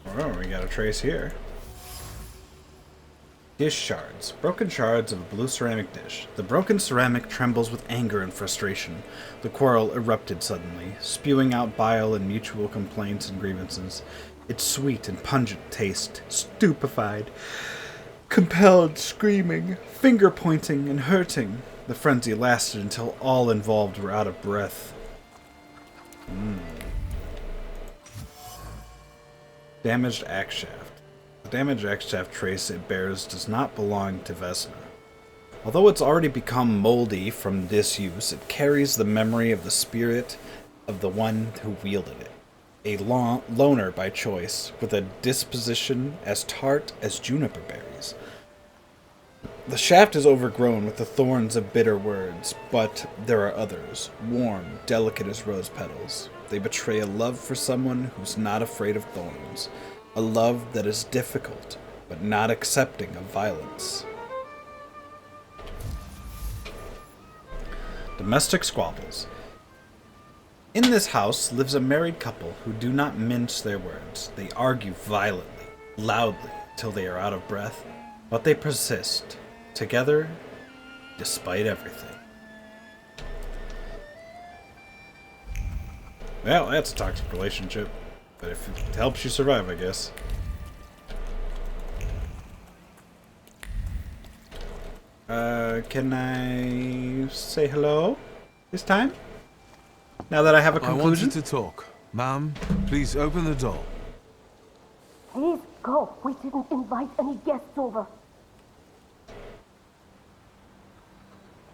Oh, we got a trace here. Dish shards. Broken shards of a blue ceramic dish. The broken ceramic trembles with anger and frustration. The quarrel erupted suddenly, spewing out bile and mutual complaints and grievances. Its sweet and pungent taste, stupefied, compelled screaming, finger-pointing, and hurting. The frenzy lasted until all involved were out of breath. Damaged axe shaft. The damaged axe shaft trace it bears does not belong to Vesna. Although it's already become moldy from disuse, it carries the memory of the spirit of the one who wielded it. A loner by choice, with a disposition as tart as juniper berries. The shaft is overgrown with the thorns of bitter words, but there are others, warm, delicate as rose petals. They betray a love for someone who's not afraid of thorns, a love that is difficult, but not accepting of violence. Domestic squabbles. In this house lives a married couple who do not mince their words. They argue violently, loudly, till they are out of breath, but they persist, together, despite everything. Well, that's a toxic relationship, but if it helps you survive, I guess. Can I say hello this time? Now that I have a conclusion? I wanted to talk. Ma'am, please open the door. Please go. We didn't invite any guests over.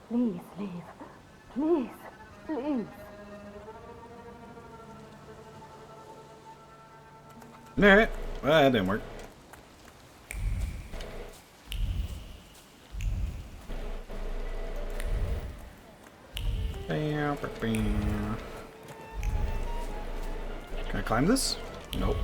Please leave. Please. Please. Alright. Well, that didn't work. Can I climb this? Nope.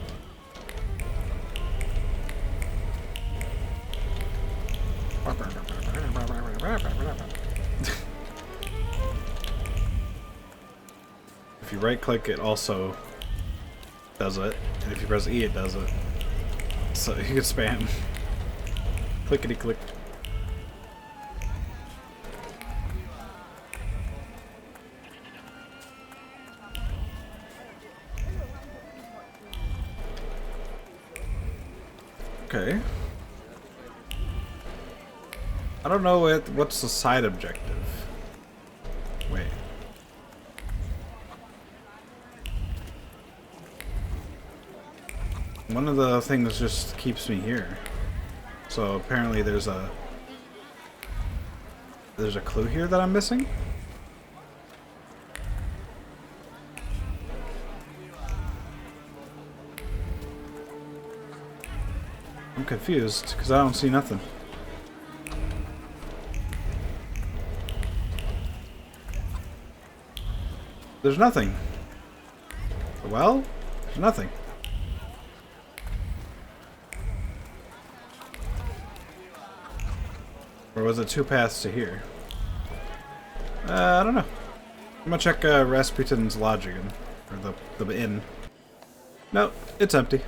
If you right click, it also does it. And if you press E, it does it. So you can spam. Clickety click. Okay. I don't know what's the side objective. Wait. One of the things just keeps me here. So apparently there's a clue here that I'm missing. I'm confused because I don't see nothing. There's nothing. Well, there's nothing. Or was it 2 paths to here? I don't know. I'm gonna check Rasputin's lodge again. Or the inn. Nope, it's empty.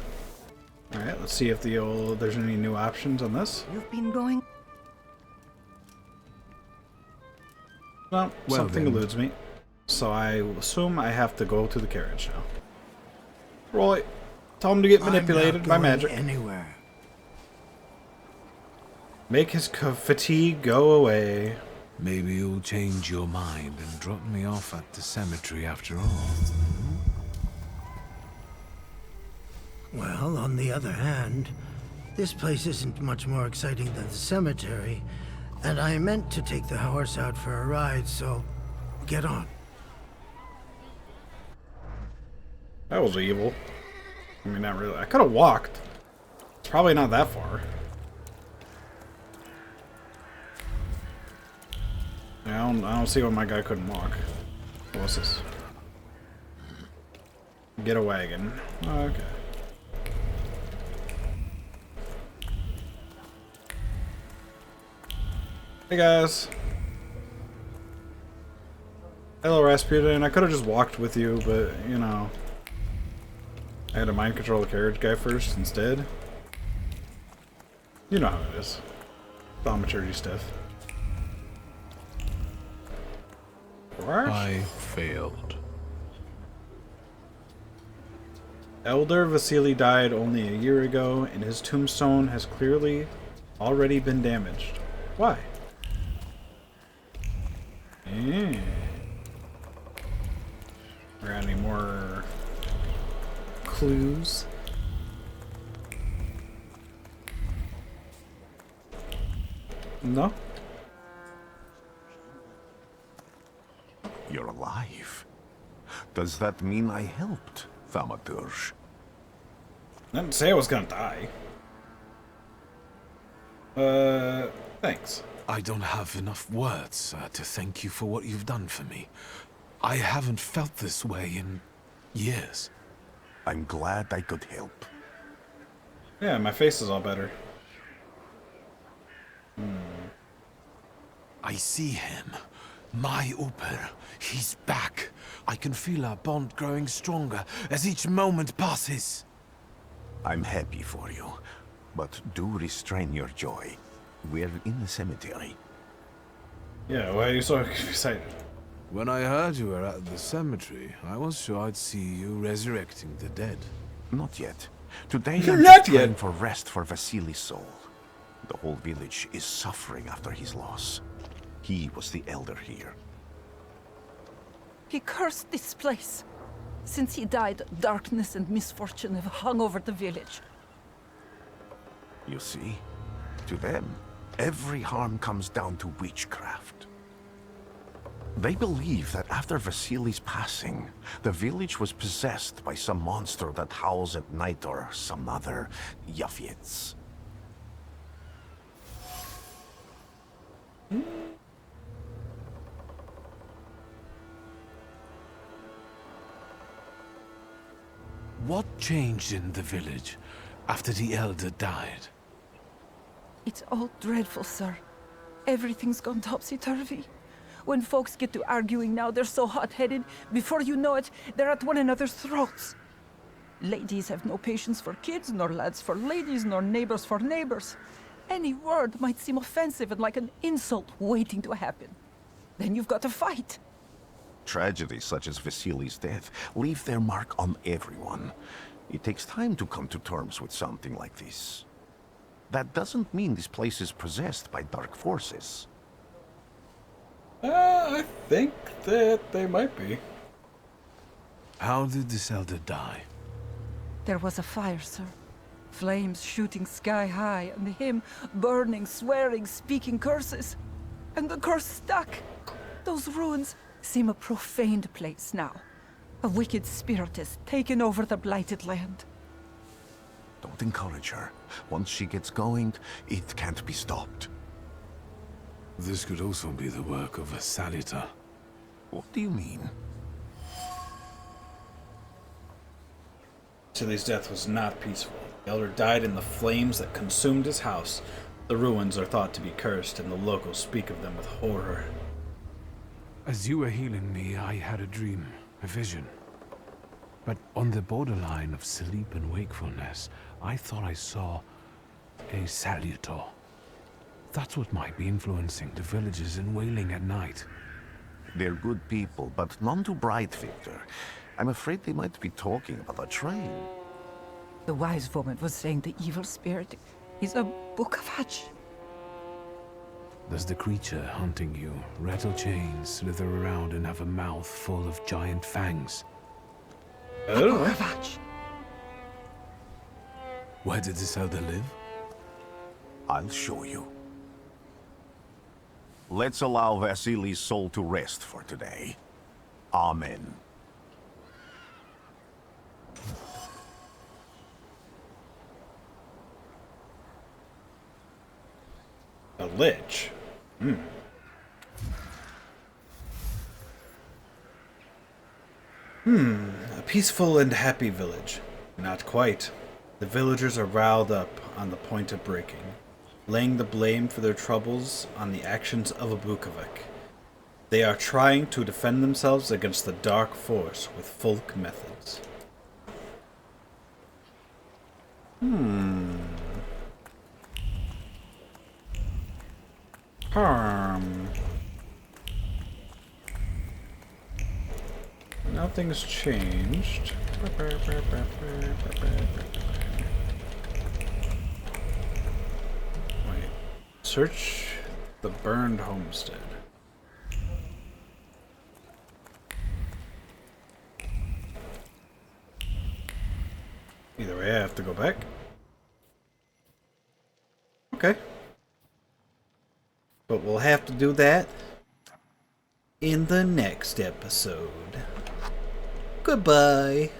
Alright, let's see if there's any new options on this. You've been going... Well, Well something then. eludes me. So I assume I have to go to the carriage now. Roy, tell him to get manipulated by I'm not magic. going anywhere. Make his fatigue go away. Maybe you'll change your mind and drop me off at the cemetery after all. Well, on the other hand, this place isn't much more exciting than the cemetery, and I meant to take the horse out for a ride, so get on. That was evil. I mean, not really. I could have walked. It's probably not that far. Yeah, I don't see why my guy couldn't walk. What's this? Get a wagon. Okay. Hey guys. Hello Rasputin. I could have just walked with you, but you know, I had to mind control the carriage guy first instead. You know how it is. Thaumaturge stuff. I failed. Elder Vasily died only a year ago, and his tombstone has clearly already been damaged. Why? Got any more clues? No? You're alive. Does that mean I helped, Thaumaturge? I didn't say I was gonna die. Thanks. I don't have enough words to thank you for what you've done for me. I haven't felt this way in years. I'm glad I could help. Yeah, my face is all better. I see him. My Uper. He's back. I can feel our bond growing stronger as each moment passes. I'm happy for you, but do restrain your joy. We're in the cemetery. Yeah, why are you so excited? When I heard you were at the cemetery, I was sure I'd see you resurrecting the dead. Not yet. Today Not I'm just yet. praying for rest for Vasily's soul. The whole village is suffering after his loss. He was the elder here. He cursed this place. Since he died, darkness and misfortune have hung over the village. You see? To them, every harm comes down to witchcraft. They believe that after Vasily's passing, the village was possessed by some monster that howls at night or some other Yafets. What changed in the village after the elder died? It's all dreadful, sir. Everything's gone topsy-turvy. When folks get to arguing now, they're so hot-headed. Before you know it, they're at one another's throats. Ladies have no patience for kids, nor lads for ladies, nor neighbors for neighbors. Any word might seem offensive and like an insult waiting to happen. Then you've got to fight. Tragedies such as Vasily's death leave their mark on everyone. It takes time to come to terms with something like this. That doesn't mean this place is possessed by dark forces. I think that they might be. How did this elder die? There was a fire, sir. Flames shooting sky high, and him burning, swearing, speaking curses. And the curse stuck. Those ruins seem a profaned place now. A wicked spirit has taken over the blighted land. Don't encourage her. Once she gets going, it can't be stopped. This could also be the work of a Salita. What do you mean? Tilly's death was not peaceful. The elder died in the flames that consumed his house. The ruins are thought to be cursed, and the locals speak of them with horror. As you were healing me, I had a dream, a vision. But on the borderline of sleep and wakefulness, I thought I saw a salutor. That's what might be influencing the villagers in Wailing at night. They're good people, but none too bright, Victor. I'm afraid they might be talking about a train. The wise woman was saying the evil spirit is a book of hatch. Does the creature hunting you rattle chains, slither around, and have a mouth full of giant fangs? Oh. Where did this elder live? I'll show you. Let's allow Vasily's soul to rest for today. Amen. A lich. A peaceful and happy village. Not quite. The villagers are riled up on the point of breaking, laying the blame for their troubles on the actions of a Bukovic. They are trying to defend themselves against the dark force with folk methods. Nothing's changed. Wait. Search the burned homestead. Either way, I have to go back. Okay. But we'll have to do that in the next episode. Goodbye.